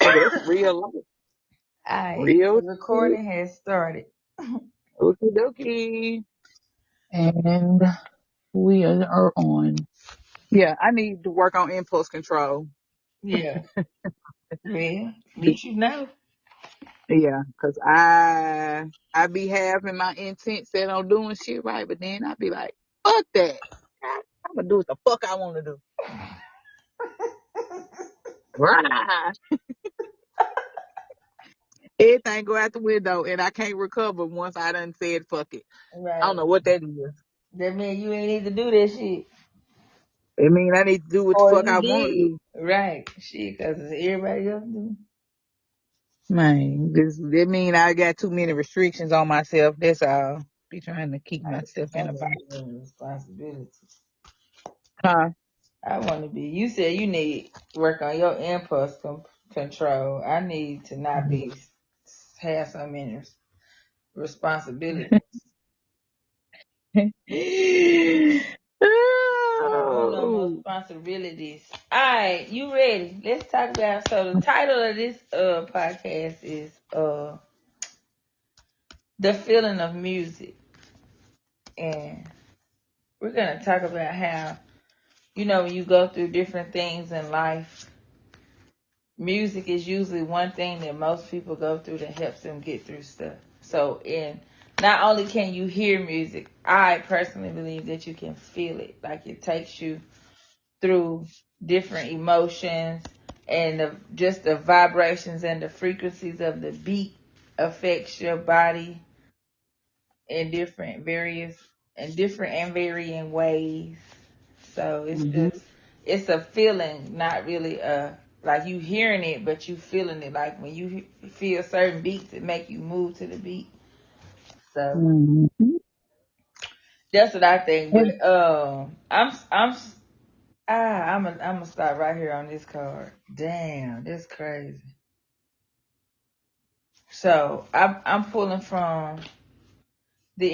Shit, that's real life. Alright, the Real shit. recording has started. Okie dokie. And we are on. Yeah, I need to work on impulse control. Yeah. Well, at least you know. Yeah, cause I be having my intent set on doing shit right, but then I be like, fuck that. I'm gonna do what the fuck I want to do. Right. Everything go out the window, and I can't recover once I done said fuck it. I don't Right. know what that is. That means you ain't need to do that shit. It mean I need to do what the Or fuck you I want to did. do. Right. Shit, because everybody else do. Man, this that mean I got too many restrictions on myself. That's all. Be trying to keep I myself in want a to box. be in responsibility. Huh? I want to be. You said you need work on your impulse control. I need to not be have so many responsibilities. I don't want no more Oh. responsibilities. All right, you ready? Let's talk about. So the title of this podcast is the feeling of music, and we're gonna talk about how when you go through different things in life, music is usually one thing that most people go through that helps them get through stuff. So, in not only can you hear music, I personally believe that you can feel it. Like it takes you through different emotions and just the vibrations and the frequencies of the beat affects your body in different and varying ways. So Mhm. it's a feeling, not really like you hearing it, but you feeling it. Like when you feel certain beats, it make you move to the beat. So Mhm. that's what I think. And But I'm gonna stop right here on this card. Damn, that's crazy. So I'm pulling from the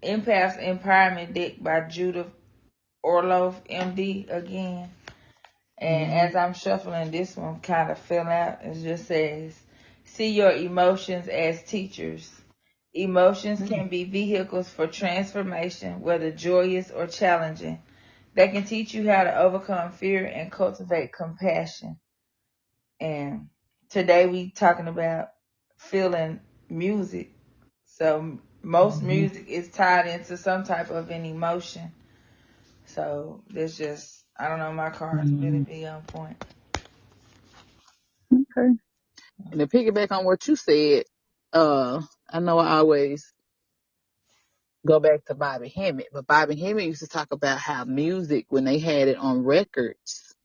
Empath's Empowerment deck by Judith Orloff, MD again. And mhm. as I'm shuffling, this one kind of fell out. It just says, see your emotions as teachers. Emotions can be vehicles for transformation, whether joyous or challenging. They can teach you how to overcome fear and cultivate compassion. And today we talking about feeling music. So most Mhm. music is tied into some type of an emotion. So there's just I don't know, my cards really Mhm. be on point. Okay. And to piggyback on what you said, I know I always go back to Bobby Hemmett, but Bobby Hemmett used to talk about how music, when they had it on records,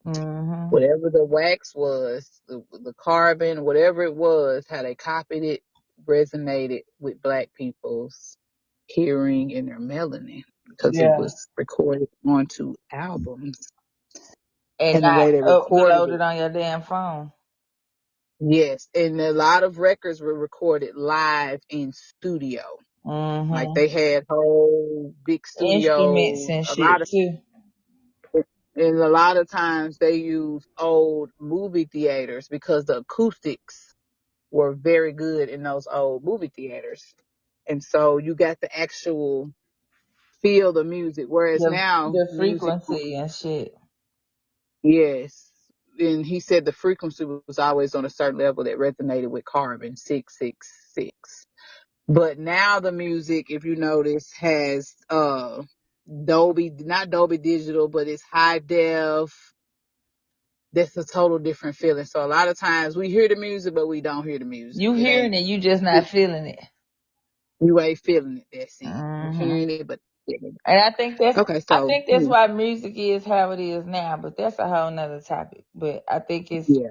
Mhm. whatever the wax was, the carbon, whatever it was, how they copied it, resonated with black people's hearing and their melanin because it Yeah. was recorded onto albums And and the not way they recorded it. uploaded on your damn phone. Yes, and a lot of records were recorded live in studio. Like Mhm. they had whole big Instruments studios. and shit too. And a lot of times they use old movie theaters because the acoustics were very good in those old movie theaters. And so you got the actual feel the music. Whereas now The music, frequency and shit. yes. And he said the frequency was always on a certain level that resonated with carbon 666. But now the music, if you notice, has Dolby, not Dolby Digital, but it's high def. That's a total different feeling. So a lot of times we hear the music, but we don't hear the music. You It hearing ain't, it, you just not feeling it. you ain't feeling it. That's it. You Mhm. hearing it, but feeling And it. Okay, I so think that's why music is how it is now, but that's a whole nother topic. But I think yeah,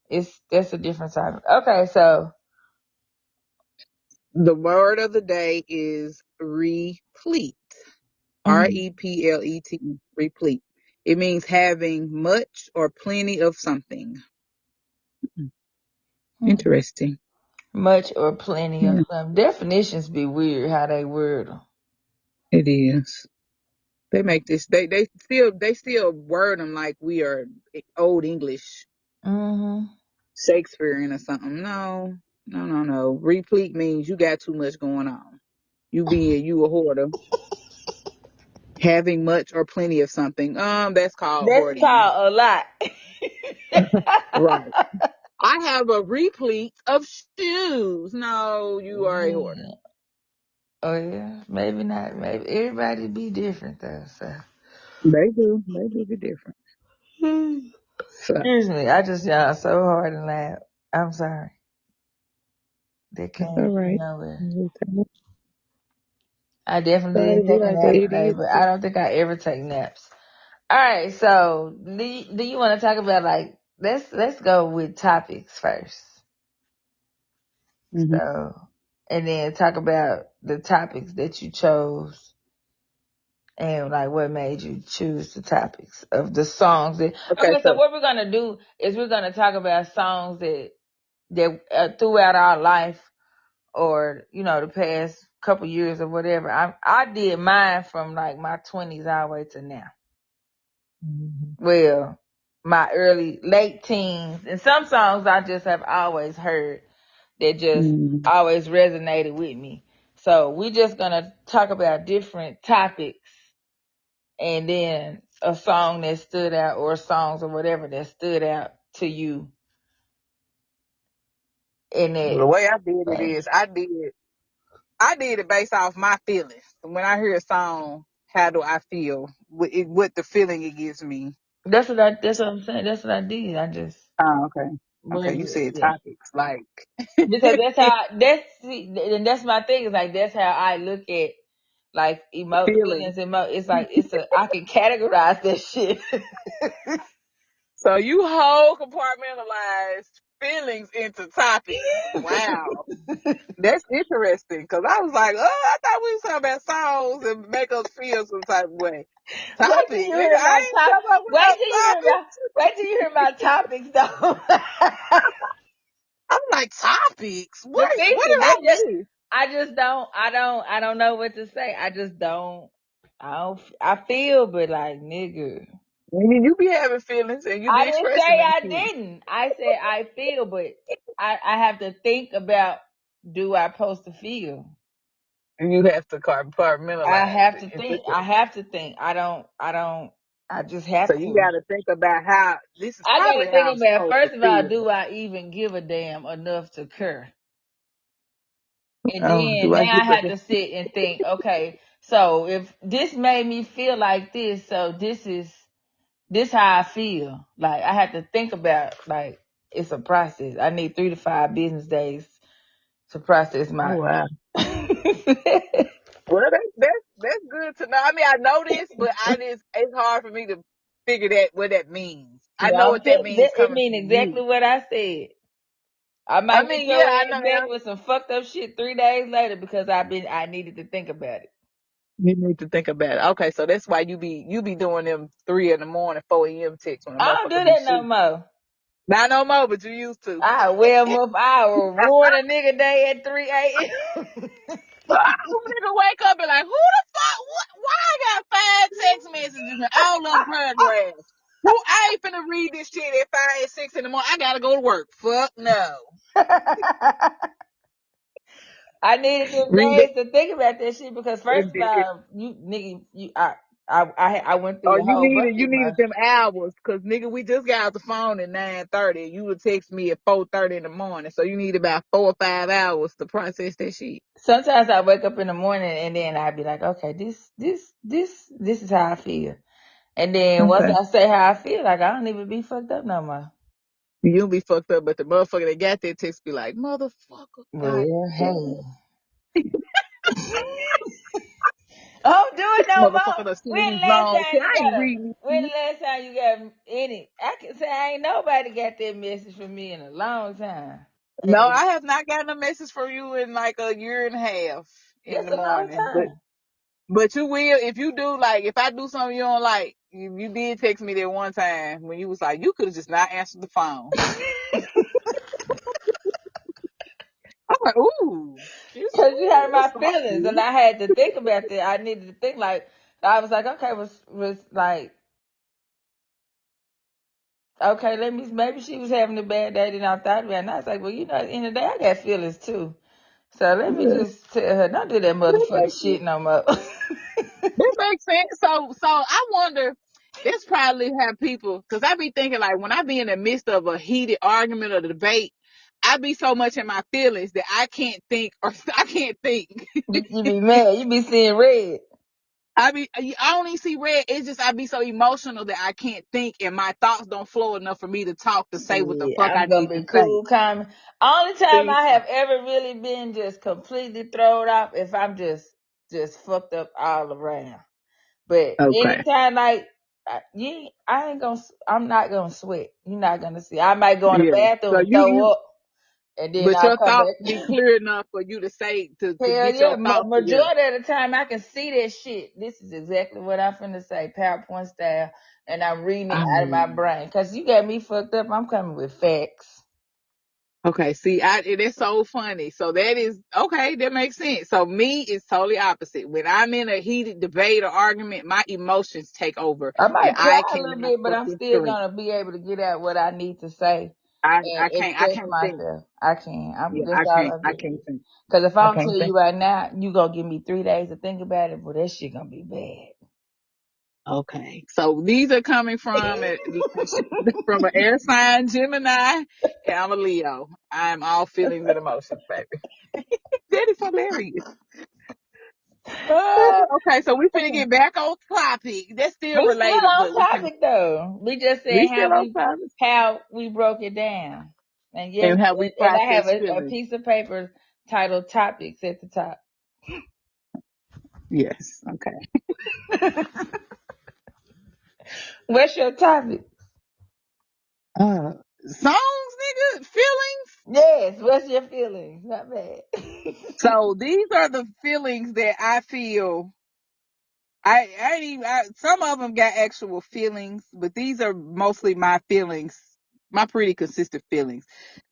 it's that's a different topic. Okay, so the word of the day is replete. mhm. Replete. Replete. It means having much or plenty of something. Hmm. Interesting. Much or plenty of Yeah, some definitions be weird how they word them. it is. They make this. They still word them like we are old English. Mm-hmm. Shakespearean or something. No, no, no, no. Replete means you got too much going on. You a hoarder, having much or plenty of something. That's called That's hoarding. called a lot. Right. I have a replete of shoes. No, you are a hoarder. Mm. Oh yeah, maybe not. Maybe everybody be different though. So, They do. They do be different. So excuse me, I just yawned so hard and loud. I'm sorry. That that's all came from right. nowhere. It's I definitely sorry to didn't be take a like that. nap It today, is. but I don't think I ever take naps. All right, so do you want to talk about like let's go with topics first. Mm-hmm. So, and then talk about the topics that you chose and like what made you choose the topics of the songs that. Okay, Okay, so so what we're gonna do is we're gonna talk about songs that throughout our life or the past couple years or whatever. I did mine from like my 20s all the way to now. hmm Well, my early late teens, and some songs I just have always heard that just hmm always resonated with me. So we just gonna talk about different topics and then a song that stood out or songs or whatever that stood out to you in that the way I did it thing. is I did it based off my feelings. When I hear a song, how do I feel? What the feeling it gives me. That's what I'm saying. That's what I did. I just Oh, okay. Okay, bring you it, said yeah. topics like Because that's how and that's my thing. Is like that's how I look at like feeling. feelings. It's like I can categorize that shit. So you whole compartmentalized feelings into topics. Wow. That's interesting because I was like, oh, I thought we was talking about songs and make us feel some type of way. Wait till Topic, you nigga, hear my I ain't top. come up with Wait no till you hear my. topics. Wait till you hear my topics though. I'm like, topics? But What listen, did I that's just. miss? I just don't. I don't know what to say. I just don't. I don't. I feel, but like nigga. I mean, you be having feelings and you I be didn't expressing say them I too. didn't. I said I feel, but I have to think about do I supposed to feel? And you have to I compartmentalize have it to and think. put I it. have to think. I don't I just have So you to. got to think about how this is I probably gotta how think I'm about supposed to first of all, feel. do I even give a damn enough to care? And Oh, then do I now give I a have to sit and think, okay, so if this made me feel like this, so this how I feel. Like I have to think about like it's a process. I need 3 to 5 business days to process Oh my wow. Well, that's good to know. I mean, I know this, but it's hard for me to figure that what that means. I know No, what that means it coming mean from exactly you. what I said. I I might get mean, your yeah, I ass know. back with some fucked up shit 3 days later because I needed to think about it. You need to think about it. Okay, so that's why you be doing them 3 in the morning, 4 a.m. texts when a I don't motherfucker do be that no sleep. more. Not no more, but you used to. I well up. I will ruin a nigga day at 3 a.m. Nigga wake up and like, who the fuck? What? Why I got 5 text messages and all of them paragraphs? Who I ain't finna read this shit at 5, 6 in the morning. I gotta go to work. Fuck no. I needed them Read it. days to think about that shit because first of all, you nigga, I went through Or a whole bunch of you needed emotions. them hours, cause nigga, we just got off the phone at 9:30. You would text me at 4:30 in the morning, so you need about 4 or 5 hours to process that shit. Sometimes I wake up in the morning and then I'd be like, okay, this is how I feel. And then once Okay. I say how I feel, like I don't even be fucked up no more. You'll be fucked up, but the motherfucker that got that text be like, motherfucker, god Well, damn. hey. I don't do it no more. Motherfucker done seen When these the last long time shit. you I ain't got a reading when this the last time you got any I can say ain't nobody got that message from me in a long time. shit. No, And I have not gotten a message from you in like a year and a half in that's the a long morning. time. But you will if you do like if I do something you don't like. You did text me that one time when you was like you could have just not answered the phone. I'm like, ooh, Cause you hurt it's my feelings and spicy. I had to think about that. I needed to think like I was like, okay, was like Okay, maybe she was having a bad day, then I thought about it, and I was like, well, at the end of the day, I got feelings too. So let me Yeah, just tell her, don't do that that motherfucking makes sense. shit no more. That makes sense. So I wonder. That's probably how people, because I be thinking like when I be in the midst of a heated argument or debate, I be so much in my feelings that I can't think or I can't think. You be mad, you be seeing red. I don't even see red. It's just I be so emotional that I can't think and my thoughts don't flow enough for me to talk to say what the Yeah, fuck I I'm gonna need be to say. cool, calm. Only time See? I have ever really been just completely thrown off if I'm just fucked up all around. But Okay. anytime like I'm not gonna sweat. You're not gonna see. I might go in the Yeah. bathroom So and you throw up, and then but I'll your come thoughts back. be clear enough for you to say to Hell get yeah, your thoughts together. majority of the time I can see that shit. This is exactly what I'm finna say, PowerPoint style, and I'm reading it out of my Um, brain. Cause you got me fucked up. I'm coming with facts. okay, see, it is so funny. So that is okay, that makes sense. So me is totally opposite. When I'm in a heated debate or argument, my emotions take over I and might cry I a little cannot bit, but I'm fucking still think. gonna be able to get out what I need to say and I express can't think. myself. I can. Yeah, That's all I I do. can't think. Cause if I I don't can't tell think. you right now, you gonna give me 3 days to think about it. Well, that shit gonna be bad. Okay. So these are coming from from an air sign Gemini and I'm a Leo. I'm all feelings and emotions, baby. That is hilarious. Okay, so we finna get back on topic. That's still We still related, on but topic though. We just we saying still on topic. how we broke it down. And yeah, And how we and I have process a feelings. piece of paper titled topics at the top. Yes. Okay. What's your topic? Songs, nigga, feelings. Yes, what's your feelings? Not bad. So these are the feelings that I feel. I ain't even, some of them got actual feelings, but these are mostly my feelings, my pretty consistent feelings.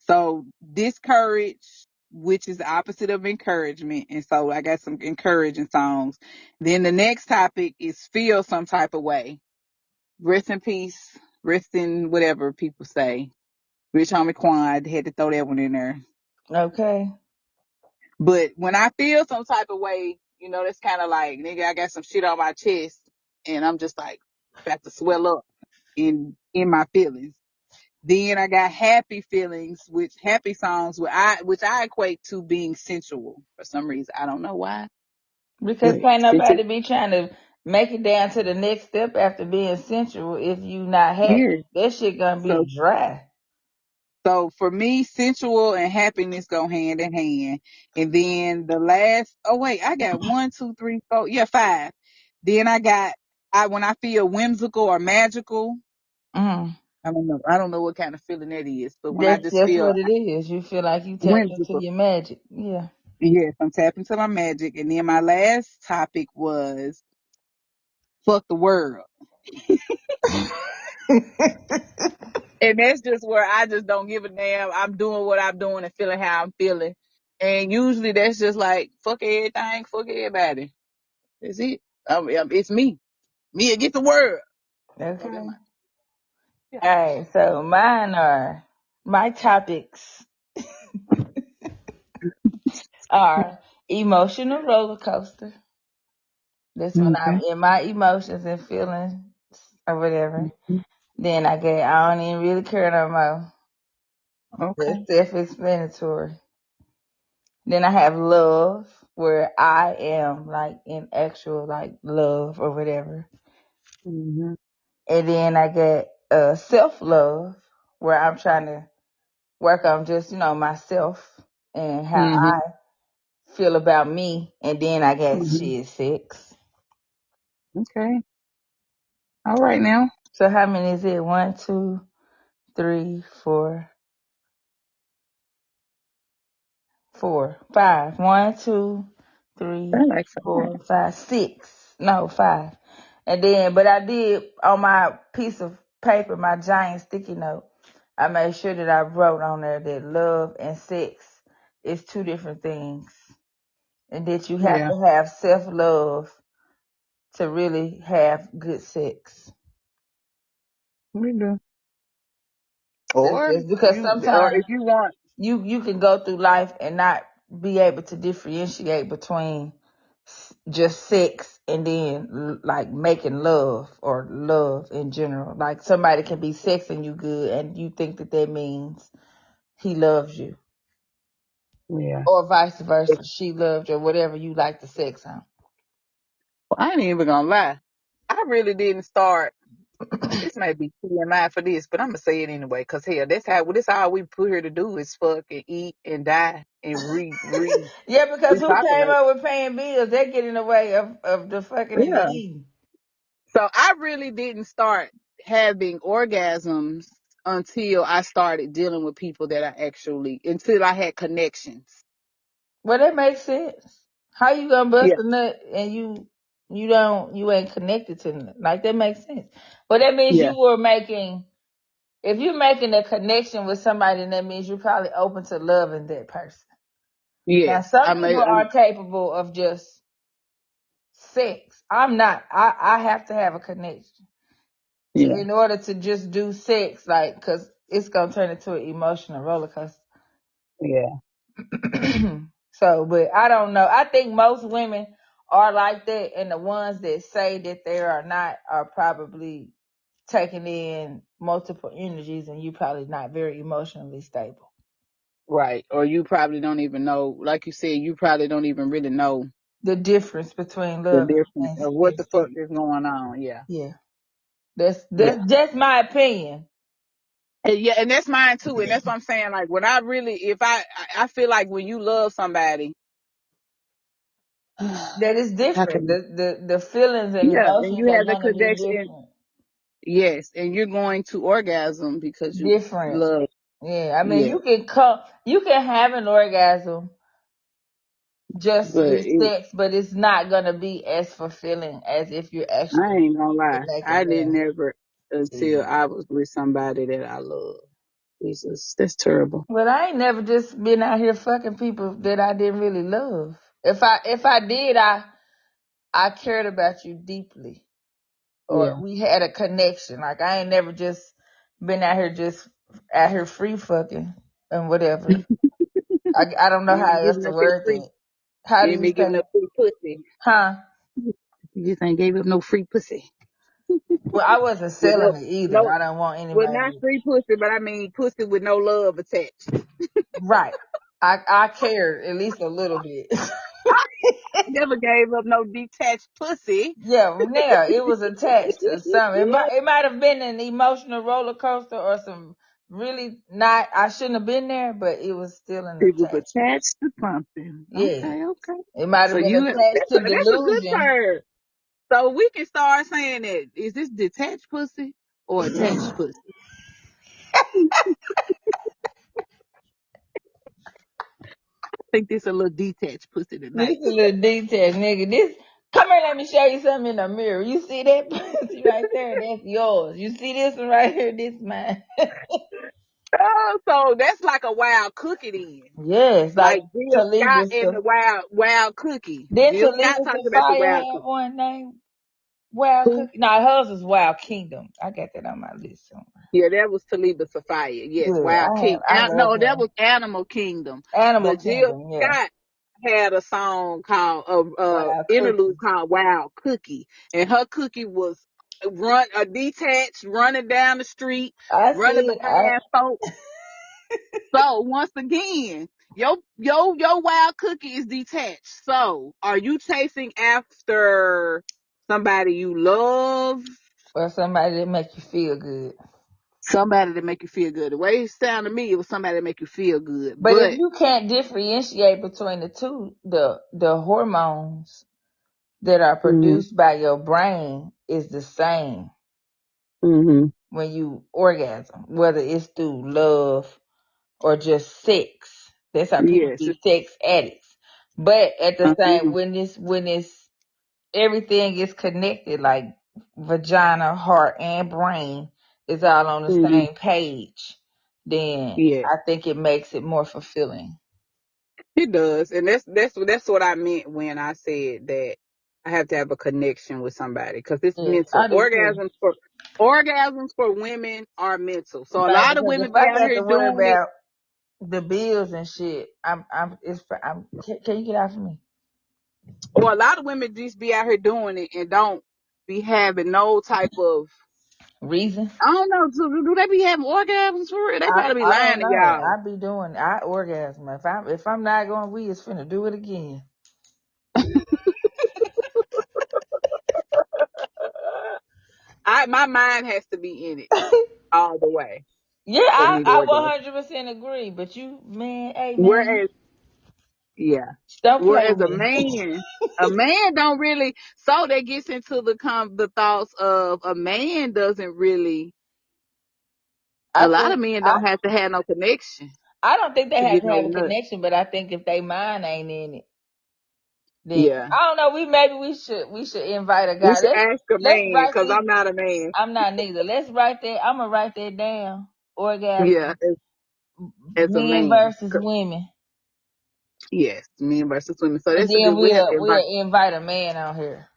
So discourage, which is the opposite of encouragement. And so I got some encouraging songs. Then the next topic is feel some type of way. Rest in peace, rest in whatever people say. Rich Homie Quan had to throw that one in there. Okay. But when I feel some type of way, that's kind of like, nigga, I got some shit on my chest and I'm just like about to swell up in my feelings. Then I got happy feelings, which happy songs, which I equate to being sensual for some reason. I don't know why, Because but can't sensual. nobody be trying to make it down to the next step after being sensual if you not Yeah. happy. That shit gonna be So, dry. so for me, sensual and happiness go hand in hand. And then the last, oh wait, I got 1, 2, 3, 4, yeah, 5. Then when I feel whimsical or magical, Mm. I don't know what kind of feeling that is, but when I That's just just feel what it is. You feel like you tapped into whimsical, your magic. Yeah. yes, I'm tapping into my magic. And then my last topic was fuck the world. And that's just where I just don't give a damn. I'm doing what I'm doing and feeling how I'm feeling. And usually that's just like, fuck everything, fuck everybody. That's it. It's me. Me against the world. Oh, that Okay. my, yeah. All right. So mine are my topics are emotional roller coaster. That's when I'm Okay. in my emotions and feelings or whatever. Then I don't even really care no more. That's Okay. self-explanatory. Then I have love, where I am like in actual like love or whatever. Mm-hmm. And then I get self-love, where I'm trying to work on just myself and how Mm-hmm. I feel about me. And then I get Mm-hmm. shit sex. Okay. All right now. So how many is it? One, two, three, four, four, five. One, two, three, I like fine. 4, 5, 6. No, five. And then, but I did on my piece of paper, my giant sticky note, I made sure that I wrote on there that love and sex is two different things. And that you have Yeah. to have self love to really have good sex. We do. Or It's because or sometimes if you want, you can go through life and not be able to differentiate between just sex and then like making love or love in general. Like somebody can be sexing you good and you think that that means he loves you, yeah. or vice versa, she loved you, or whatever you like to sex on. Well, I ain't even gonna lie. I really didn't start. This may be TMI for this, but I'm gonna say it anyway. Cause hell, that's all we put here to do is fuck and eat and die and Yeah, because who came repopulate. up with paying bills? They get in the way of the fucking and the Yeah. eating. So I really didn't start having orgasms until I started dealing with people that I actually until I had connections. Well, that makes sense. How you gonna bust Yeah. a nut and you ain't connected to nut? Like that makes sense. But that means Yeah. you were making if you're making a connection with somebody, then that means you're probably open to loving that person. Now, Yes. some people are capable of just sex. I'm not. I have to have a connection Yeah. in order to just do sex, like, cause it's gonna turn into an emotional roller coaster. Yeah. So, but I don't know. I think most women are like that, and the ones that say that they are not are probably taking in multiple energies, and you probably not very emotionally stable. Right. Or you probably don't even know, like you said, you probably don't even really know The difference between the love difference of what and the fuck sex. is going on. Yeah. Yeah, that's Yeah. just my opinion. And yeah, and that's mine too. And that's what I'm saying. Like when I really, if I feel like when you love somebody, That is how different. can, The feelings and yeah, and emotions you are have the gonna be connection. different. Yes. And you're going to orgasm because you Different. love. Yeah, I mean, Yeah. you can have an orgasm just But with sex, but it's not gonna be as fulfilling as if you're I actually ain't gonna lie. making I didn't love. ever until I was with somebody that I love. Jesus, that's terrible. But I ain't never just been out here fucking people that I didn't really love. If I did, I cared about you deeply, or Yeah. we had a connection. Like I ain't never just been out here free fucking and whatever. I don't know You how ain't else giving to up that word free. that. How You do ain't you been giving say? up free pussy. Huh? You just ain't gave up no free pussy. Well, I wasn't With selling it either. no, I don't want well, not anybody. free pussy, but I mean pussy with no love attached. Right. I cared at least a little bit. Never gave up no detached pussy. Yeah, it was attached to something. Yeah. It might have been an emotional roller coaster or some really not. I shouldn't have been there, but it was still an It was attachment. attached to something. Yeah, Okay, okay. it might So have been you attached to that's a good delusion. term. So we can start saying that is this detached pussy or attached pussy? I think this a little detached pussy This tonight. a little detail, nigga. This. Come here, let me show you something in the mirror. You see that pussy right there? That's yours. You see this one right here? This mine. Oh, so that's like a wild cookie then. Yes, like Like Jill Scott Talib. and the wild cookie. Didn't Jill Scott Talib talked about the Sophia wild have cookie. one name? Wild Who? Cookie? No, hers was Wild Kingdom. I got that on my list somewhere. Yeah, that was Taliba Sophia. Yes, Good. Wild King. I love No, that her. was Animal Kingdom. Animal But Jill Kingdom, yeah. Scott had a song called Wild interlude Cookie. called Wild Cookie, and her cookie was detached, running down the street, I running see it. behind folks. So once again, your wild cookie is detached. So are you chasing after somebody you love? Or somebody that make you feel good. Somebody that make you feel good. The way it sounded to me, it was somebody that make you feel good. But if But you can't differentiate between the two, the hormones that are hmm produced by your brain is the same hmm when you orgasm, whether it's through love or just sex. That's how people yes, be sex addicts. But at the same, mhm, when it's everything is connected, like vagina, heart, and brain is all on the mhm, same page, then yeah, I think it makes it more fulfilling. it does, and that's what I meant when I said that. I have to have a connection with somebody because it's Yes, mental. I do too. Orgasms for women are mental. So a Right, lot of because women if be I out got here to worry doing it. about the bills and shit, can you get out of me? Or a lot of women just be out here doing it and don't be having no type of, Reason? I don't know, do they be having orgasms for real? They probably be I don't lying to know. y'all. I be doing. I orgasm. If I'm not going, we is finna do it again. My mind has to be in it all the way Yeah, for I me to I orgasm. 100% agree. But you, man, hey man, Whereas, yeah, don't play whereas with me. a man don't really. So that gets into the thoughts of a man doesn't really. I A lot of think men I don't have to have no connection I don't think they to have get to no have a nut. connection, but I think if they mind ain't in it, then Yeah, I don't know. We should invite a we guy. should Let's ask a let's man write because this. I'm not a man. I'm not neither. Let's write that. I'm gonna write that down. Yeah, Orgasm, as a men man. versus women, Yes, men versus women. So and that's a then good. We have to we'll invite a man on here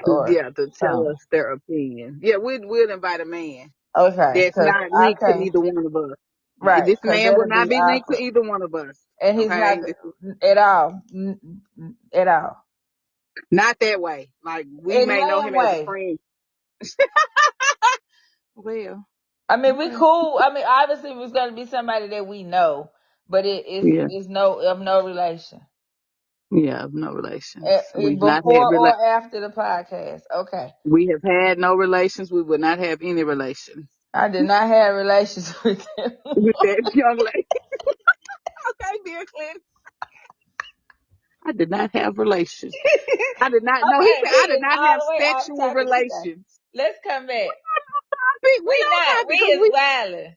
or yeah, to tell something. us their opinion. Yeah, we'll invite a man Okay, that's because not I linked to can't. either one of us. Right, This because man will that'll not be be linked to awkward, either one of us. and he's not Okay, this is at all, at all. not that way. Like we In may know one him as a way. friend. Well, I mean, we okay. cool. I mean, obviously, it was going to be somebody that we know, but Yeah, it's no relation. yeah, no relations. We've not had Before or after the podcast. Okay. we have had no relations. We will not have any relations I did not have relations with him. with that young lady. Okay, dear Clint. I did not have relations. I did not. No, he Okay, said we I did is not all have the way off sexual topic today. relations. Let's come back. We on We topic because is wildin'.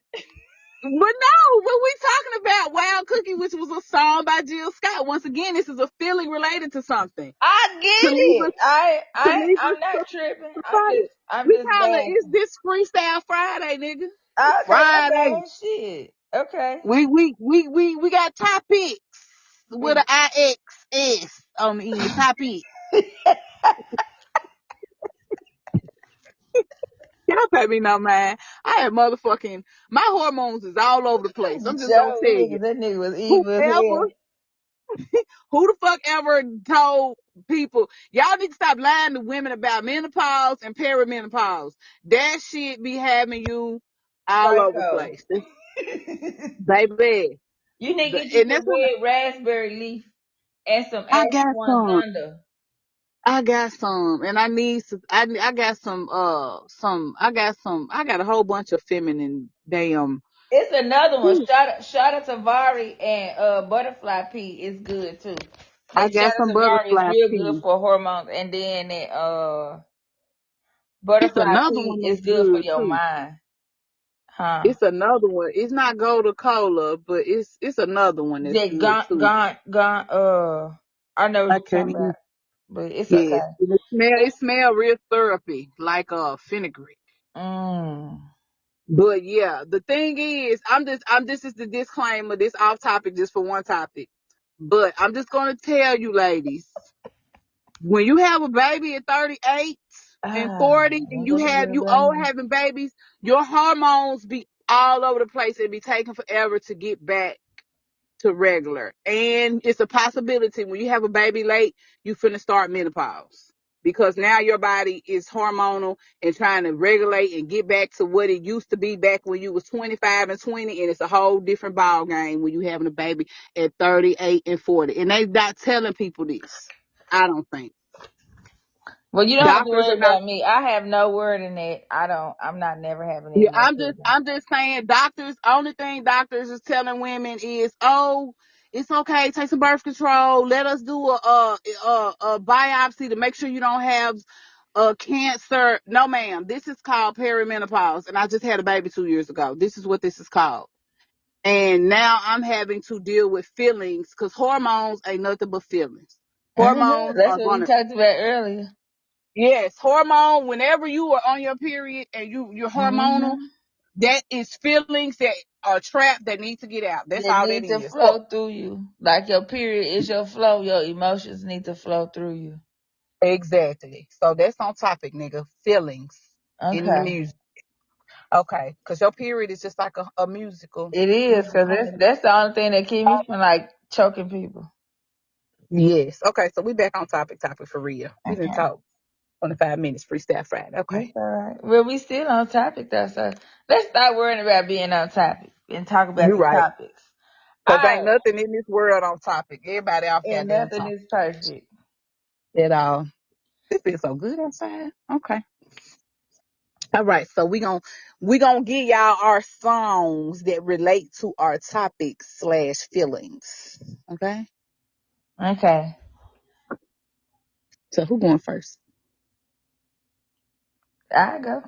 but no, what we talking about? Wild Cookie, which was a song by Jill Scott. Once again, this is a feeling related to something. I To get leave it. us, to leave us I'm not tripping. Friday. I'm We just call it. It's laughing. this Freestyle Friday, nigga. It's Okay, my Friday. bad. Shit. Okay. We got topics with We an IXS on the end. Topic. Y'all pay me no mind. I had motherfucking my hormones is all over the place. I'm just gonna Joe, tell you. that nigga was evil as Whoever hell. Who the fuck ever told people y'all need to stop lying to women about menopause and perimenopause? That shit be having you all over the Psycho. place, baby. You need to get you And some that's what red raspberry leaf and some I got some. ashwagandha. I got some, and I need some. I got some. Some. I got some. I got a whole bunch of feminine damn. It's another one. Ooh, Shada Tavari and butterfly pea is good too. I That got Shada some Tavari is butterfly real good pea. for hormones, and then that It's butterfly another pea one is that's good for good your too. mind. Huh? It's another one. It's not Coca Cola, but it's another one that's That good too. I know what I you're can't talking even. about, but it's Yes, okay. and it It's smell real syrupy, like fenugreek. mm. But yeah, the thing is, this is the disclaimer. This off topic, just for one topic. But I'm just gonna tell you, ladies, when you have a baby at 38 and 40, and Don't go to bed you about old me. having babies, your hormones be all over the place and be taking forever to get back to regular. And it's a possibility when you have a baby late, you finna start menopause. Because now your body is hormonal and trying to regulate and get back to what it used to be back when you was 25 and 20. And it's a whole different ball game when you having a baby at 38 and 40. And they not telling people this. I don't think. Well, you don't have to Doctors worry are not. about me. I have no word in that. I'm not never having any Yeah, more children. I'm just saying, doctors, only thing doctors is telling women is, oh, it's okay, take some birth control. Let us do a biopsy to make sure you don't have cancer. No, ma'am, this is called perimenopause, and I just had a baby 2 years ago. This is what this is called, and now I'm having to deal with feelings because hormones ain't nothing but feelings. Hormones That's are what we gonna talked about earlier. yes, hormone. Whenever you are on your period and you're hormonal. Hmm. That is feelings that are trapped that need to get out. That's That all that need to is. flow through you. Like your period is your flow. Your emotions need to flow through you. Exactly. So that's on topic, nigga. Feelings in the Okay. music. Okay. Because your period is just like a musical. It is, because that's the only thing that keep me from like choking people. Yes. Okay. So we back on topic for real. We didn't Okay. talk 25 minutes freestyle Friday. Okay. That's all right. Well, we still on topic though, so let's start worrying about being on topic and talk about You're some right. topics. All Because ain't right. nothing in this world on topic. Everybody off And goddamn nothing topic is perfect. at all. This feels so good outside. Okay. All right. So we gonna give y'all our songs that relate to our topics/feelings. Okay. Okay. So who going first? I go.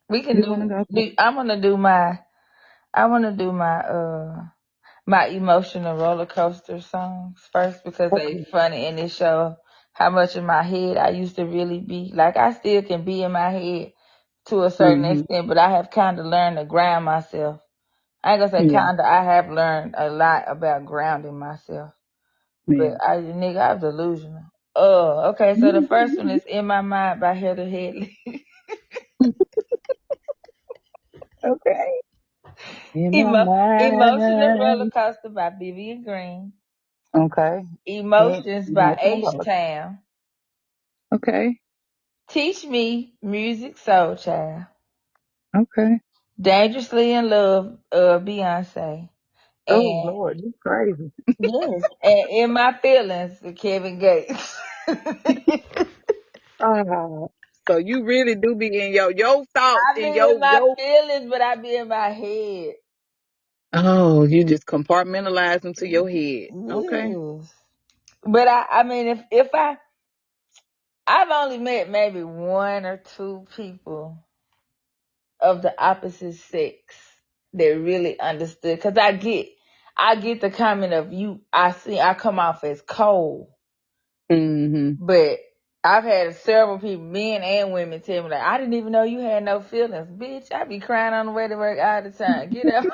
We can You wanna do, go? I'm gonna do my I wanna do my emotional roller coaster songs first because they Okay. funny and they show how much in my head I used to really be. Like I still can be in my head to a certain Mm-hmm. extent, but I have kind of learned to ground myself. I ain't gonna say Yeah. kinda. I have learned a lot about grounding myself. But Yeah. I'm delusional. Oh, okay. So the first one is "In My Mind" by Heather Headley. Okay. In my Emotional Roller mind. Coaster by Vivian Green. Okay. And Emotions by emotional H roller. Town. Okay. Teach Me Music Soul Child. Okay. Dangerously in Love, Beyonce. Oh And Lord, you crazy. yes, and In My Feelings with Kevin Gates. Oh, so you really do be in your thoughts I in be in my your. feelings, but I be in my head. Oh, you just compartmentalize into your head. Okay. Yes. But I mean, I've only met maybe one or two people of the opposite sex that really understood. Cause I get the comment of you. I come off as cold, Mm-hmm. but I've had several people, men and women, tell me like, I didn't even know you had no feelings, bitch. I be crying on the way to work all the time. Get up.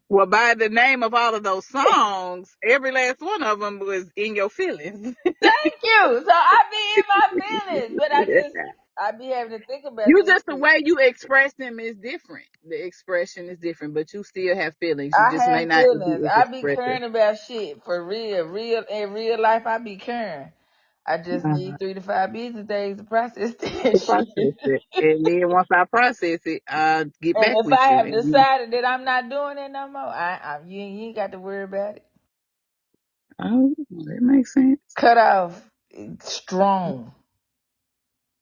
Well, by the name of all of those songs, every last one of them was in your feelings. Thank you. So I be in my feelings, but I be having to think about You that just the shit. way you express them is different. The expression is different, but you still have feelings. You I just may have not feelings. be as I be expressive. caring about shit for real in real life. I be caring. I just Uh, need 3 to 5 business days to process to that shit. process it, and then once I process it, I'll get And back if with I you. have And decided that I'm not doing it no more, you ain't got to worry about it. oh, that makes sense. Cut off strong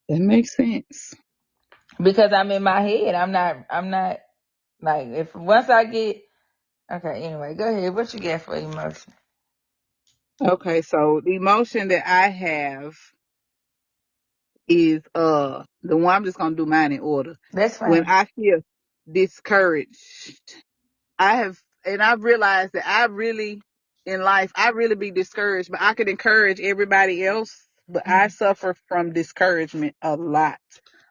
That makes sense. because I'm in my head. I'm not like if once I get okay. Anyway, go ahead. What you got for emotion? Okay, so the emotion that I have is the one. I'm just gonna do mine in order. That's When fine. I feel discouraged, I have, and I've realized that I really, in life, I really be discouraged, but I could encourage everybody else, but I suffer from discouragement a lot.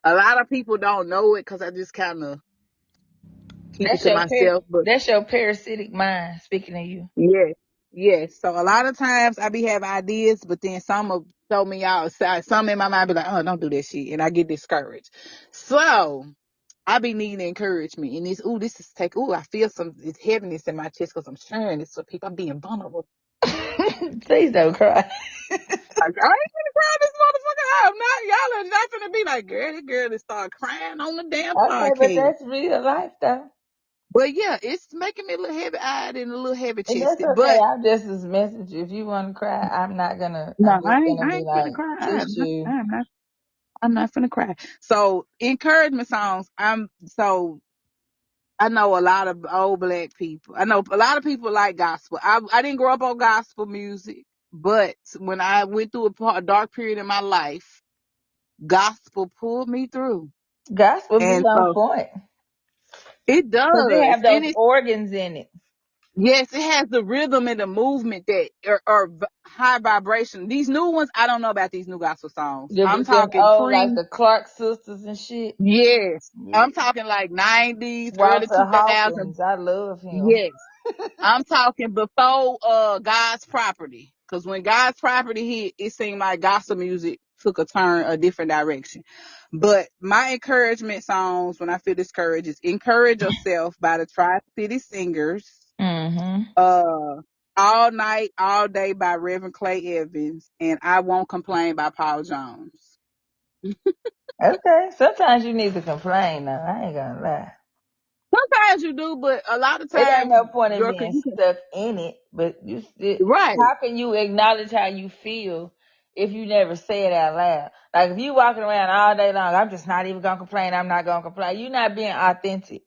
A lot of people don't know it because I just kind of keep it That's to myself, but that's your parasitic mind speaking to you. yes, yes. So a lot of times I be having ideas, but then some will throw me outside. Some in my mind be like, oh, don't do that shit. And I get discouraged. So I be needing encouragement. And I feel some it's heaviness in my chest because I'm sharing this with people. I'm being vulnerable. Please don't cry. Like, I ain't gonna cry this motherfucker out. I'm not, y'all are not gonna be like, girl, this girl just start crying on the damn Okay, but podcast. that's real life though. But yeah, it's making me a little heavy eyed and a little heavy And that's chested. okay. But I'm just as message. If you want to cry, no, I'm just I gonna be ain't finna like, cry. tissue. I'm not finna cry. So encouragement songs. I know a lot of old black people. I know a lot of people like gospel. I didn't grow up on gospel music, but when I went through a dark period in my life, gospel pulled me through. Gospel be And on so point it because they does. have And those it's, organs in it. yes, it has the rhythm and the movement that are high vibration. These new ones, I don't know about these new gospel songs. I'm Them talking old like pre. the Clark sisters and shit. Yes. Yeah. I'm talking like 90s, early Walter 2000s. Hawkins, I love him. Yes. I'm talking before God's property. Because when God's property hit, it seemed like gospel music took a different direction. But my encouragement songs when I feel discouraged is Encourage Yourself by the Tri-City Singers. Mm-hmm. All Night, All Day by Reverend Clay Evans, and I Won't Complain by Paul Jones. Okay. Sometimes you need to complain though. I ain't gonna lie. Sometimes you do, but a lot of It ain't times, no point in Yorker, being you can, stuck in it, but you still, right. how can you acknowledge how you feel if you never say it out loud? Like if you walking around all day long, I'm just not even gonna complain, I'm not gonna complain. You're not being authentic.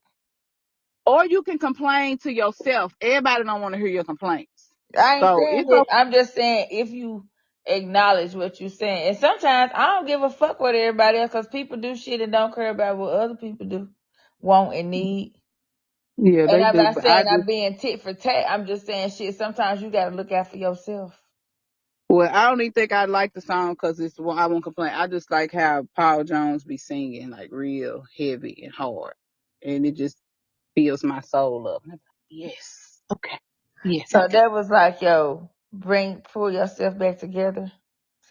Or you can complain to yourself. Everybody don't want to hear your complaints. I ain't So saying it's that. okay. I'm just saying if you acknowledge what you're saying. And sometimes I don't give a fuck what everybody else, because people do shit and don't care about what other people do, want and need. Yeah, And they I'm do. not But I saying I'm just, being tit for tat. I'm just saying shit. Sometimes you gotta look out for yourself. well, I don't even think I like the song because it's, well, I won't complain. I just like how Paul Jones be singing like real heavy and hard. And it just fills my soul up. Yes. Okay. Yes. So Okay. that was like, yo, pull yourself back together.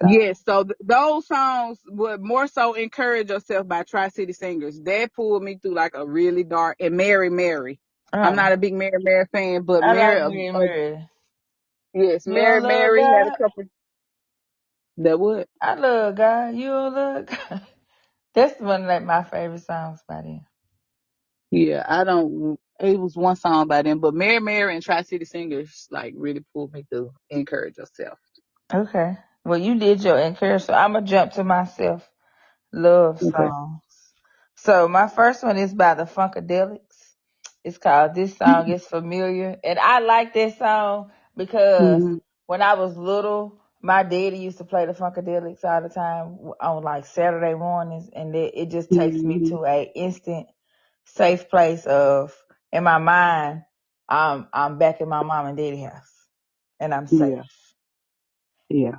So, Yes, so those songs would more so Encourage Yourself by Tri-City Singers. That pulled me through like a really dark, and Mary Mary. I'm uh, not a big Mary Mary fan, but I Mary, like Mary Mary. yes, You don't Mary love Mary had a God? couple. That would, I love God. You don't love God? That's one of like my favorite songs by them. yeah, I don't. It was one song by them, but Mary Mary and Tri-City Singers like really pulled me through. Encourage Yourself. Okay. Well, you did your encourage, so I'm gonna jump to myself. Love Okay. songs. So my first one is by the Funkadelics. It's called This Song Is Familiar. And I like this song because Mhm. when I was little, my daddy used to play the Funkadelics all the time on like Saturday mornings, and it just takes me Mhm. to a instant safe place of, in my mind, I'm back in my mom and daddy house and I'm safe. Yeah. Yeah.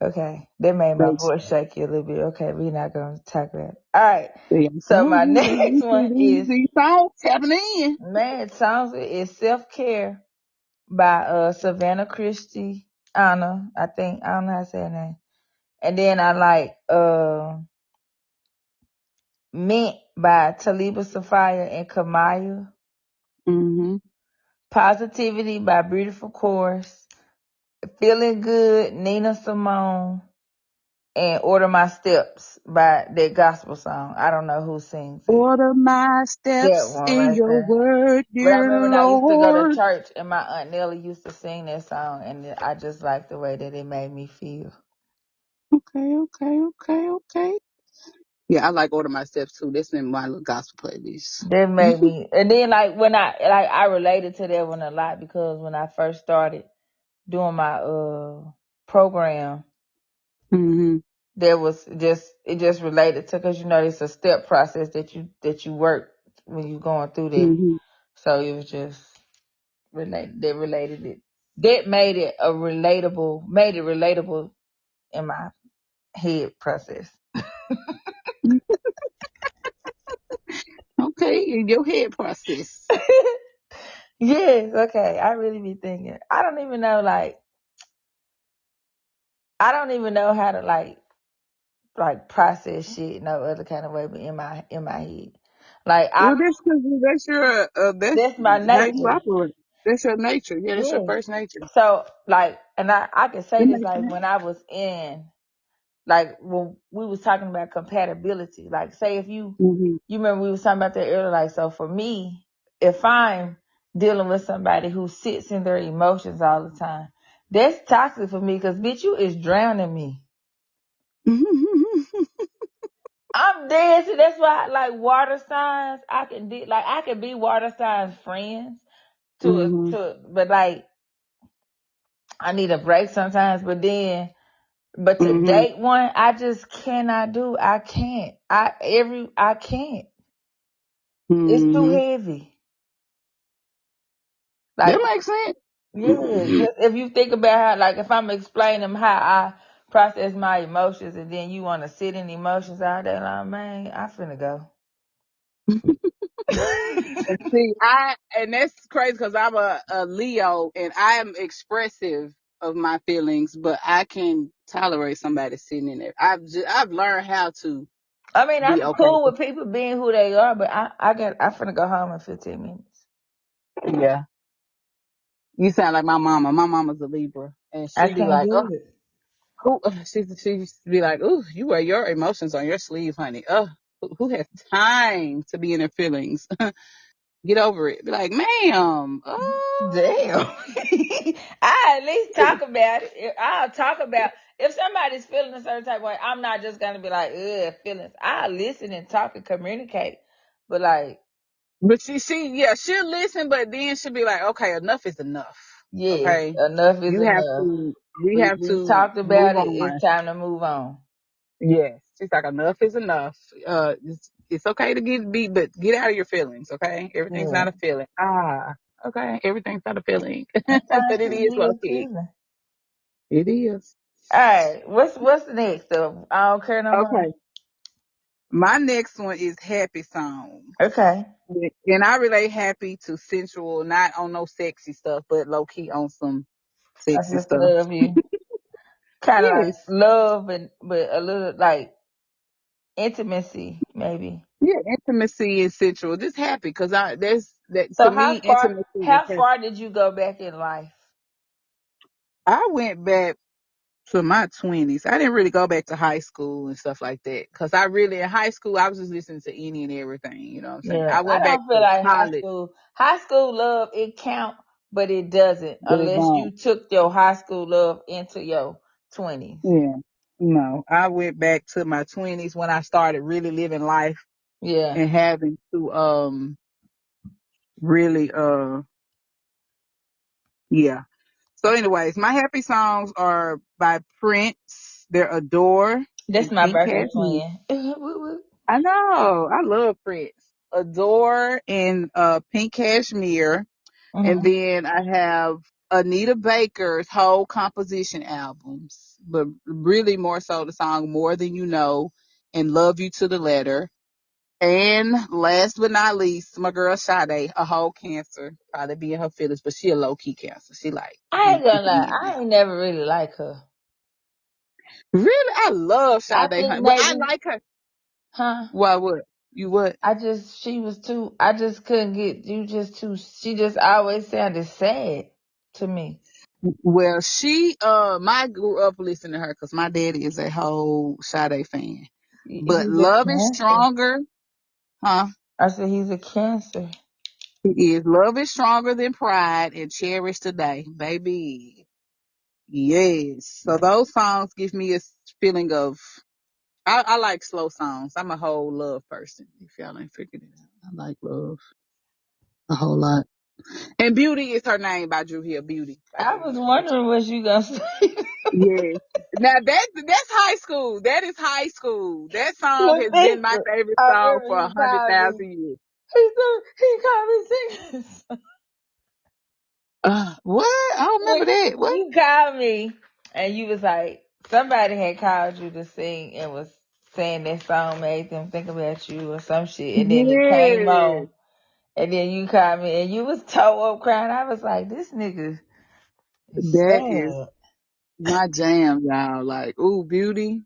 Okay, that made my Thanks. voice shaky a little bit. Okay, we're not gonna talk about it. All right. Yeah, I So told my you they next used one to is, these songs happening in. man, songs is Self Care by Savannah Christie Anna. I don't know how to say her name. And then I like Mint by Taliba Safaya and Kamaya. Mhm. Positivity by Beautiful Course. Feeling Good, Nina Simone. And Order My Steps by that gospel song. I don't know who sings it. Order my That steps one in right your there. word, But I dear remember when I used to go to Lord. church and my Aunt Nellie used to sing that song, and I just liked the way that it made me feel. Okay, okay, okay, okay. Yeah, I like Order My Steps too. That's in my little gospel playlist. That made me, and then I related to that one a lot because when I first started doing my program, Mhm. there was it just related to, because it's a step process that you work when you're going through that. Mhm. So it was just related it. That made it relatable in my head process. Okay, in your head process. Yes, okay. I really be thinking. I don't even know how to like process shit no other kind of way, but in my head. Like Well, that's your that's that's my how you nature. operate. That's your nature. Yeah, that's your Yeah. first nature. So like, and I can say It this, makes like sense. when I was in, like when we was talking about compatibility, like say if Mhm. you remember we was talking about that earlier, like, so for me, if I'm dealing with somebody who sits in their emotions all the time, that's toxic for me, because bitch, you is drowning me. I'm dead. So that's why, like, water signs, I can be water signs friends Mhm. but like, I need a break sometimes. But to Mhm. date one, I just cannot do. I can't. I can't. It's too Mhm. heavy. That Like, makes sense. yeah, just if you think about how, like, if I'm explaining how I process my emotions, and then you want to sit in emotions all day long, man, I finna go. See, and that's crazy because I'm a Leo and I am expressive of my feelings, but I can tolerate somebody sitting in there. I've learned how to I mean, be I'm okay. cool with people being who they are, but I finna go home in 15 minutes. Yeah. You sound like my mama. My mama's a Libra, and I she be can't like, "Oh, do it. who?" She used to be like, "Ooh, you wear your emotions on your sleeve, honey. Oh, who has time to be in their feelings? Get over it." Be like, "Ma'am, Damn. I at least talk about it. I'll talk about if somebody's feeling a certain type of way, I'm not just gonna be like, ugh, feelings. I'll listen and talk and communicate. But like, But yeah, she'll listen, but then she'll be like, "Okay, enough is enough. yes, Okay, enough is you have enough. to, we We have we to talked move about it. It's on." time to move on. Yes, she's like, "Enough is enough. It's okay to get beat, but get out of your feelings. Okay, everything's Yeah. not a feeling. Okay, everything's not a feeling, Sometimes but it it is be low a key. feeling. It is." All right. What's the next stuff? I don't care no more. Okay, my next one is happy song. Okay. And I relate happy to sensual, not on no sexy stuff, but low key on some I sexy just stuff. love you. Kind of like Yes. love and but a little like intimacy maybe. Yeah, intimacy is sensual. Just happy because there's that to So me, intimacy is how happy. far did you go back in life? I went back to my 20s. I didn't really go back to high school and stuff like that because I really, in high school, I was just listening to any and everything. You know what I'm saying? Yeah, I I went back don't feel to like college, high school love it count, but it doesn't but it unless don't. you took your high school love into your 20s. Yeah. No, I went back to my 20s when I started really living life Yeah, and having to, really, yeah. So, anyways, my happy songs are by Prince. They're Adore that's and my Pink birthday Cashmere. twin. Woo, woo. I know. I love Prince. Adore and Pink Cashmere. And Mhm. then I have Anita Baker's whole composition albums, but really more so the song More Than You Know and Love You to the Letter. And last but not least, my girl Sade, a whole cancer, probably be in her feelings, but she a low key cancer. She like I ain't be gonna kicking lie, in. I ain't never really like her. Really, I love I Sade, think honey, but I maybe, like her. huh? Why? What? You what? She was too, I just couldn't get, you just too, she just always sounded sad to me. Well, I grew up listening to her because my daddy is a whole Sade fan. But He's a Love is cancer. Stronger, huh? I said he's a cancer. It is Love is Stronger Than Pride and Cherish Today, baby. Yes. So those songs give me a feeling of, I like slow songs. I'm a whole love person, if y'all ain't figured it out. I like love a whole lot. And Beauty is her name by Drew Hill. Beauty by I Drew was Hill. wondering what you gonna say. Yes. Now that's high school. That is high school. That song The has been my sister. favorite I song remember for he called me. 100,000 years. He called me singing. What? I don't remember that. What? You called me and you was like, somebody had called you to sing and was saying that song made them think about you or some shit. And then it came Yes. on. And then you called me and you was toe up crying. I was like, this nigga is That is sad. my jam, y'all. Like, ooh, Beauty.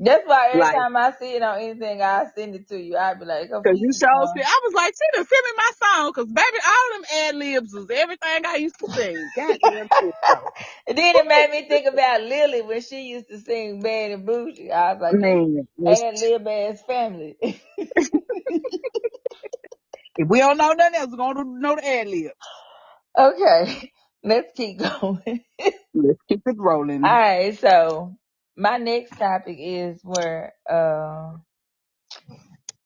That's why every Like, time I see it on anything, I send it to you. I'd be like, oh, cause you please, showed no. I was like, she done send me my song. Cause baby, all them ad libs was everything I used to sing. Goddamn shit, though. And then it made me think about Lily when she used to sing Bad and Bougie. I was like, this Man, ad lib ass family. if we don't know nothing else, we're gonna know the ad libs. Okay, let's keep going. Let's keep it All rolling. right, so my next topic is where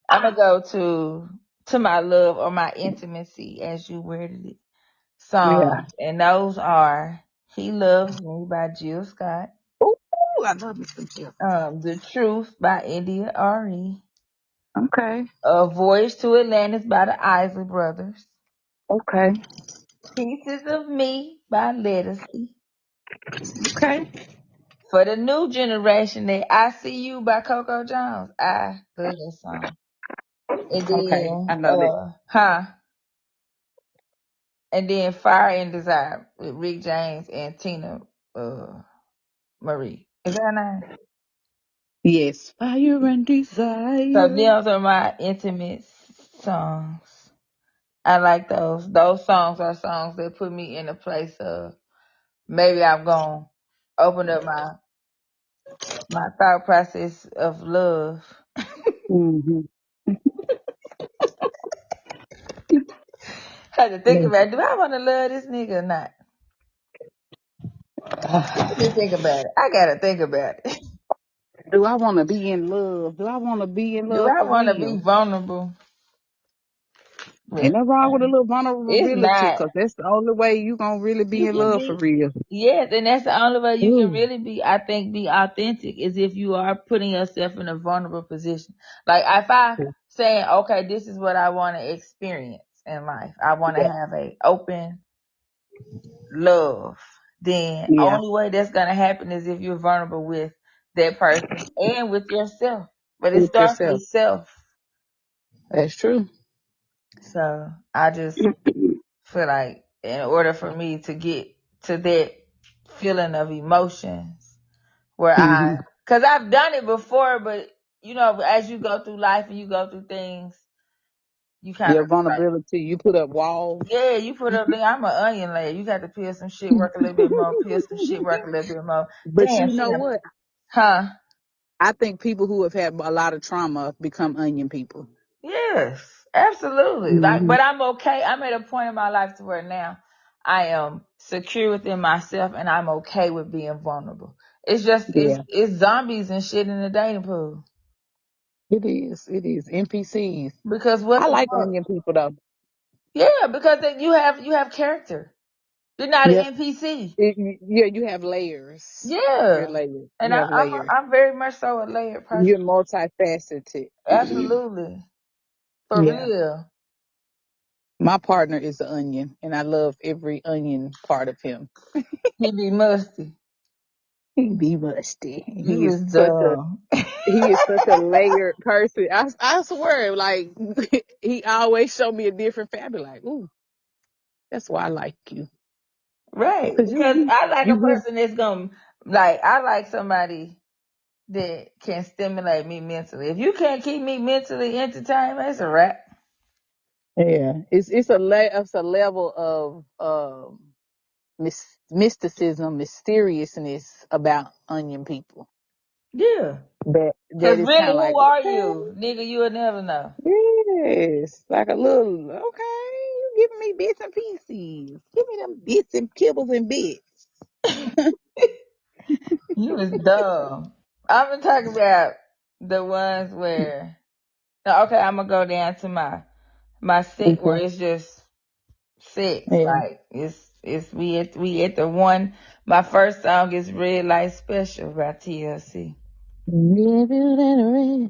I'm gonna go to my love or my intimacy, as you worded it, Yeah. songs, and those are "He Loves Me" by Jill Scott, Ooh, I love me some Jill. "The Truth" by India Re, Okay. "A Voyage to Atlantis" by the Isley Brothers, Okay. "Pieces of Me" by Lettucey. Okay. For the new generation, that "I See You" by Coco Jones. I love that song. And Okay. I then, know that. and then "Fire and Desire" with Rick James and Tina. Marie. Is that her name? Yes, fire and So desire. those are my intimate songs. I like those. Those songs are songs that put me in a place of maybe I'm gonna open up my thought process of love. Mm-hmm. Had to think about, do I want to love this nigga or not? Let me think about it. I gotta think about it. Do I want to be in love? Do I want to be in Do love I for want to be real? vulnerable Ain't with nothing wrong with a somebody? little It's vulnerability, not. because that's the only way you gonna really be You in can love for be. real. Yes, and that's the only way you can Ooh. really be, I think, be authentic is if you are putting yourself in a vulnerable position. Like if I saying, okay, this is what I want to experience in life. I want to Yeah, have a open love. Then yeah, only way that's gonna happen is if you're vulnerable with that person and with yourself. But it with starts yourself. with self. That's true. So I just feel like in order for me to get to that feeling of emotions where Hmm. cause I've done it before, but you know, as you go through life and you go through things, you kind Your of like, vulnerability, you put up walls. yeah, you put up there, I'm an onion layer. You got to peel some shit, work a little bit more, peel some shit, work a little bit more. But Damn, you she know done, what? huh? I think people who have had a lot of trauma become onion people. Yes, absolutely. Like, Hmm. but I'm okay. I'm at a point in my life to where now I am secure within myself and I'm okay with being vulnerable. It's just Yeah, it's zombies and shit in the dating pool. it is. It is. NPCs. Because what I the like fuck? onion people though. Yeah, because you have character. You're not an Yep. NPC. Yeah, you have layers. You're Yeah, layered. and You have I'm layers. I'm very much so a layered person. You're multifaceted. Absolutely, for Yeah. real. My partner is an onion, and I love every onion part of him. He be musty. He be musty. You is dumb. He is such a layered person. I swear, like he always show me a different family. Like, ooh, that's why I like you, Right, cause because I like a you give. person that's gonna like. I like somebody that can stimulate me mentally. If you can't keep me mentally entertained, that's a wrap. Yeah, it's a level of mysticism, mysteriousness about onion people. Yeah, That because is kind really, of like, who are okay, you, nigga? You'll never know. yes, like a little, okay, you giving me bits and pieces. Give me them bits and kibbles and bits. You was dumb. I'm gonna talk about the ones where. Now, okay, I'm gonna go down to my set where Okay. it's just sex. Yeah. Like it's we at the one. My first song is Red Light Special by TLC.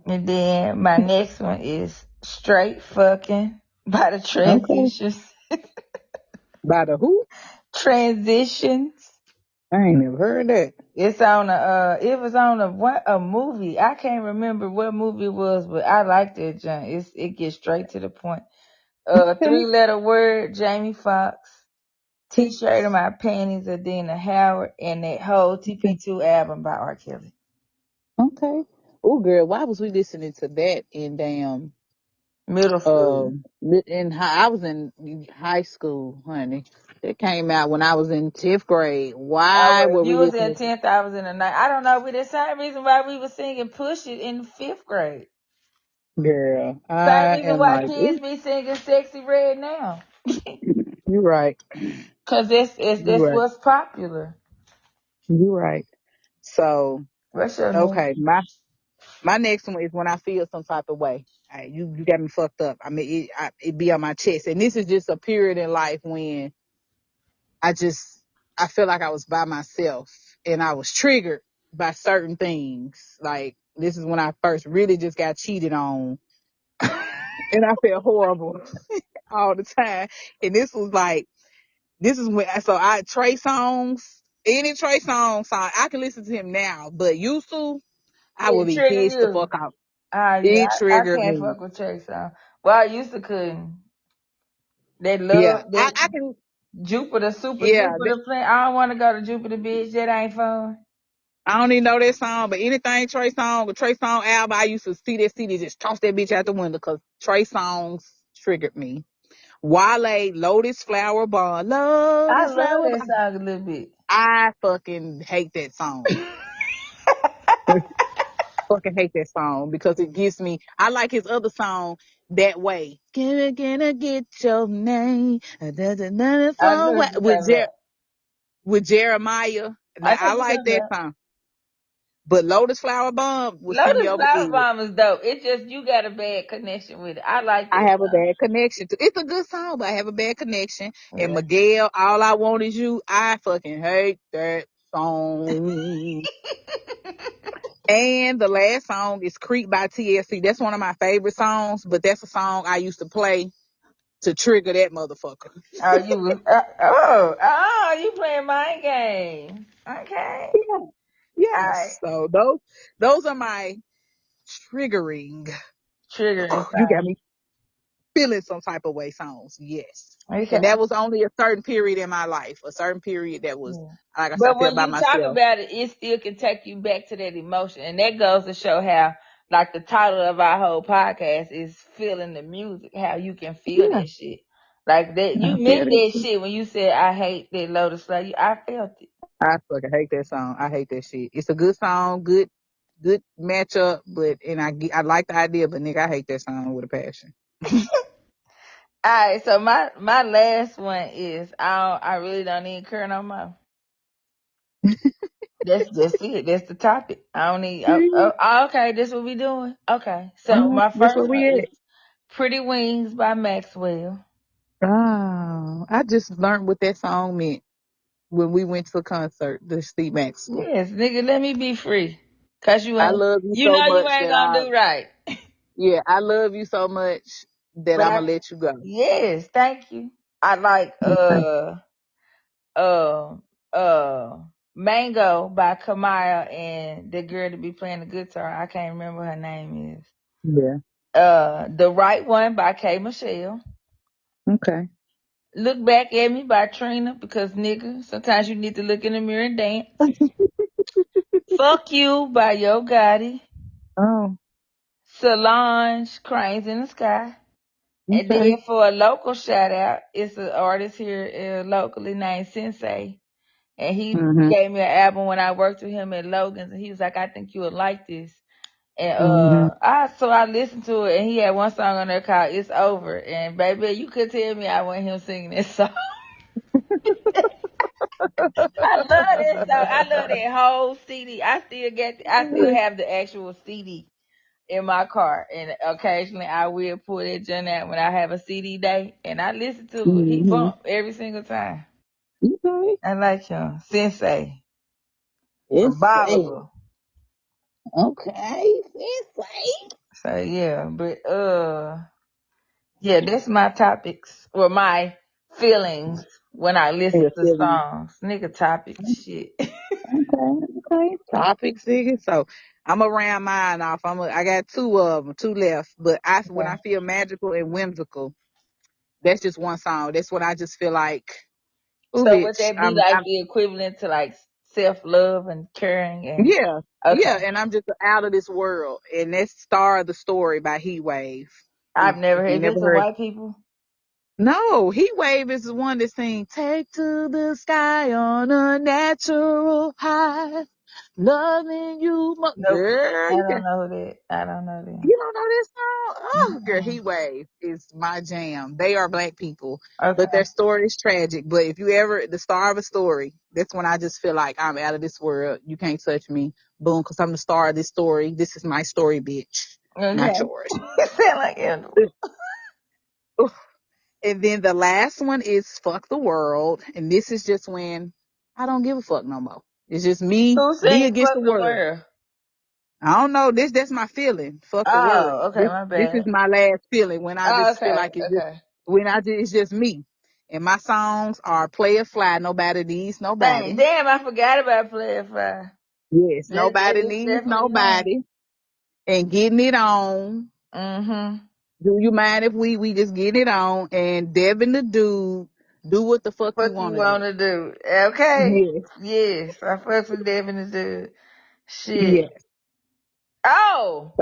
And then my next one is Straight Fucking by the Okay. Transitions. By the who? Transitions. I ain't never heard that. It's on it was on a movie. I can't remember what movie it was, but I like that junk. It gets straight to the point. Okay. 3-letter word, Jamie Foxx. T-shirt of my panties, Adina Howard, and that whole TP2 album by R. Kelly. Okay. Oh, girl, why was we listening to that in damn Middle school. I was in high school, honey. It came out when I was in 10th grade. Oh, Why well, were if we you was in listening to 10th, I was in the 9th. I don't know, but the same reason why we were singing Push It in 5th grade. girl? Same I reason am why like, kids ooh, be singing Sexy Red now. you're right. Cause that's You're right. what's popular. You're right. So, What's your name? okay, my next one is when I feel some type of way. You got me fucked up. I mean, it be on my chest, and this is just a period in life when I just I feel like I was by myself and I was triggered by certain things. Like this is when I first really just got cheated on, and I felt horrible all the time. And this is when I Trey songs, any Trey song I can listen to him now, but used to I would It be trigger pissed the you. fuck off. Ah, yeah, It I triggered can't me. fuck with Trey song. Well, I used to couldn't. They Yeah, love that. I can. Jupiter, Super Yeah, Jupiter Flint. I don't want to go to Jupiter Beach. That ain't fun. I don't even know that song, but anything Trey Songz or Trey Songz album, I used to see that CD, just toss that bitch out the window because Trey Songz triggered me. Wale, Lotus Flower Bar, I Lotus love Flower that Bar. song a little bit. I fucking hate that song. Fucking hate that song because it gives me. I like his other song, That Way. Can I get your name? I know what you're talking about. With Jeremiah. I Now know I what you're like talking that about. song, but Lotus Flower Bomb will see me Lotus over the Flower edge. Bomb is dope. It's just you got a bad connection with it. I like I that have a song. bad connection to. It's a good song, but I have a bad connection. And Yeah. Miguel, All I Want Is You. I fucking hate that song. And the last song is Creep by TLC. That's one of my favorite songs, but that's a song I used to play to trigger that motherfucker. Oh, you was you playing mind game. Okay. Yeah. All right. Yes. So those are my triggering. Triggering You got song. me feeling some type of way songs. Yes. Okay. And that was only a certain period in my life, a certain period that was, Yeah. like I said, But I felt when by you talk myself. about it, it still can take you back to that emotion. And that goes to show how, like the title of our whole podcast is feeling the music, how you can feel Yeah. that shit. Like that, I you feel meant that that shit. shit when you said, I hate that Lotus Flower. I felt it. I fucking hate that song. I hate that shit. It's a good song, good matchup, but I like the idea, but nigga, I hate that song with a passion. All right. So my last one is, I really don't need Kurt no more. That's just it. That's the topic. I don't need. Mhm. Okay, this what we doing. Okay. All So right, my that's first where one we is at. Pretty Wings by Maxwell. Oh, I just learned what that song meant when we went to a concert, the Steve Maxwell. Yes, nigga, let me be free. Cause I love you you so know you much ain't that gonna do right. yeah, I love you so much that But I'm gonna let you go. yes, thank you. I like Okay. uh uh Mango by Kamaya and the girl to be playing the guitar. I can't remember her name is. Yeah. The Right One by K Michelle. Okay. Look Back at Me by Trina because nigga, sometimes you need to look in the mirror and dance. Fuck You by Yo Gotti. Oh, Solange, Cranes in the Sky. And okay. then for a local shout out, it's an artist here locally named Sensei. And he Mhm. gave me an album when I worked with him at Logan's and he was like, I think you would like this. And Mhm. I listened to it and he had one song on there called It's Over. And baby, you could tell me I want him singing this song. I love that song. I love that whole CD. I still have the actual CD in my car, and occasionally I will pull that joint out when I have a CD day, and I listen to it. He Mhm. bump every single time. Okay. I like him, Sensei from It's safe. Bolivar. Okay. It's safe. So yeah, but yeah, that's my topics or my feelings when I listen Yeah, to feeling. songs. Nigga topics, shit. Okay. Okay. Topics, nigga. So I'm gonna round mine off. I got two of them, two left. But when I Okay. feel magical and whimsical, that's just one song. That's what I just feel like. Ooh, So would bitch. that be like the equivalent to like self love and caring and Yeah, okay? yeah, and I'm just out of this world. And that's Star of the Story by Heat Wave. I've If never you heard never this. Are heard, white people? no, Heat Wave is the one that sings "Take to the Sky on a Natural High, Loving You." Nope. Girl, I don't know that. I don't know that. you don't know this song? Oh, girl, Mm-mm. Heat Wave is my jam. They are black people, but Okay. their story is tragic. But if you ever, the star of a story, that's when I just feel like I'm out of this world. You can't touch me. Boom, because I'm the star of this story. This is my story, bitch, not Okay. yours. Sound like Andrew. And then the last one is Fuck the World. And this is just when I don't give a fuck no more. It's just Who me sings against Fuck the the world. World? I don't know. That's my feeling. Fuck the world. Oh, okay, my This is bad. my last feeling when I Oh, just feel okay, like okay. it's just me. And my songs are Play It Fly, Nobody Needs Dang, Nobody. damn, I forgot about Player Five. Yes, That Nobody is Needs definitely on. Nobody. And Getting It On. Mm-hmm. Do you mind if we just get it on? And Devin the Dude. Do what the fuck you What you want to do. wanna do? Okay. Yes. Yes, I fuck with Devin do. Shit. Yes. Oh,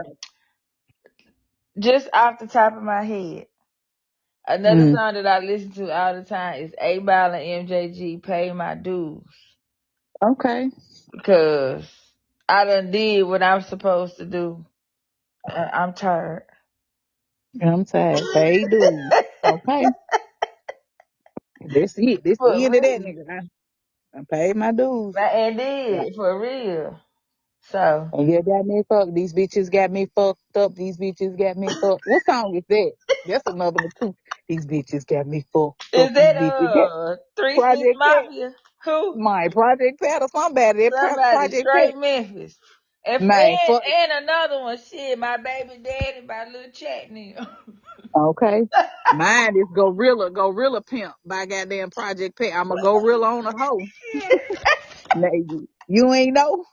just off the top of my head. Another Mm. song that I listen to all the time is A Ball and MJG, Pay My Dues. Okay. Because I done did what I'm supposed to do. I'm tired. I'm tired. Pay dues. Okay. That's it. That's the For end of that, real. nigga. I paid my dues. And Yeah. did, for real. So, And you got me fucked. These bitches got me fucked up. These bitches got me fucked. What song is that? That's another one too. These bitches got me fucked up. is These that bitches got Three Six Project Pat. Mafia? Who? My Project Pat or somebody. That Somebody Project Pat. straight Memphis. And Man, fuck. another one, shit, my baby daddy by Lil Chatney. Okay. Mine is Gorilla Pimp by goddamn Project Pat. I'm a gorilla on a hoe. Now, you ain't know.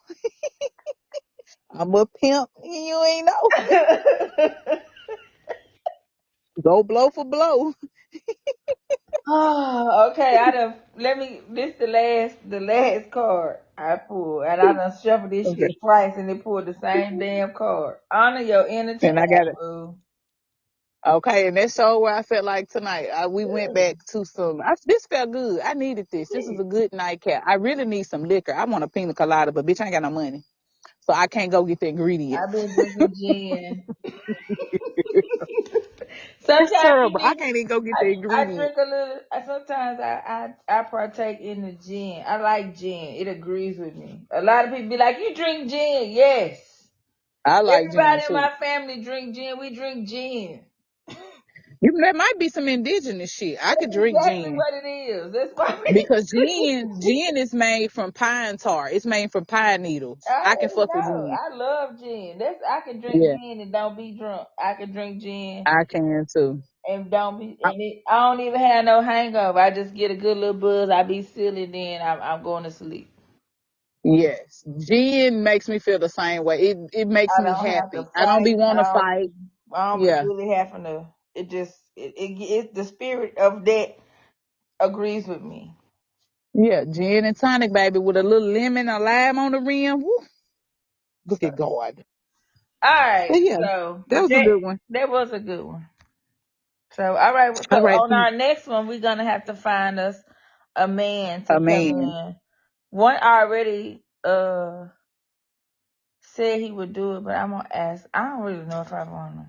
I'm a pimp and you ain't know. Go blow for blow. Oh, okay, this the last card I pulled, and I done shuffled this Okay. shit twice, and it pulled the same damn card. Honor your inner And I got child, it. boo. Okay, and that show where I felt like tonight, we went back too soon. This felt good. I needed this. This is a good nightcap. I really need some liquor. I want a pina colada, but bitch, I ain't got no money, so I can't go get the I've ingredients. been drinking gin. It's Sometimes you terrible. I need. can't even go get the I ingredients. drink a little. Sometimes I partake in the gin. I like gin. It agrees with me. A lot of people be like, "You drink gin?" Yes. I like gin Everybody in too. my family drink gin. We drink gin. There might be some indigenous shit. I could That's drink exactly gin what it is. That's why we because drink. gin is made from pine tar. It's made from pine needles. I I can already fuck with know. gin. I love gin. I can drink Yeah, gin and don't be drunk. I can drink gin I can too. and don't be I, I don't even have no hangover. I just get a good little buzz. I be silly, then I'm going to sleep. yes, gin makes me feel the same way. It makes I me don't have to happy. I don't be fight. want to fight. I don't be Yeah, really having to. It just it the spirit of that agrees with me. yeah, gin and tonic, baby, with a little lemon or lime on the rim. Woo, look So, at God. all right. But yeah, So that was a good one. that was a good one. So all right. So All right, on our next one, we're gonna have to find us a man to a come man. in. One already said he would do it, but I'm gonna ask. I don't really know if I want to.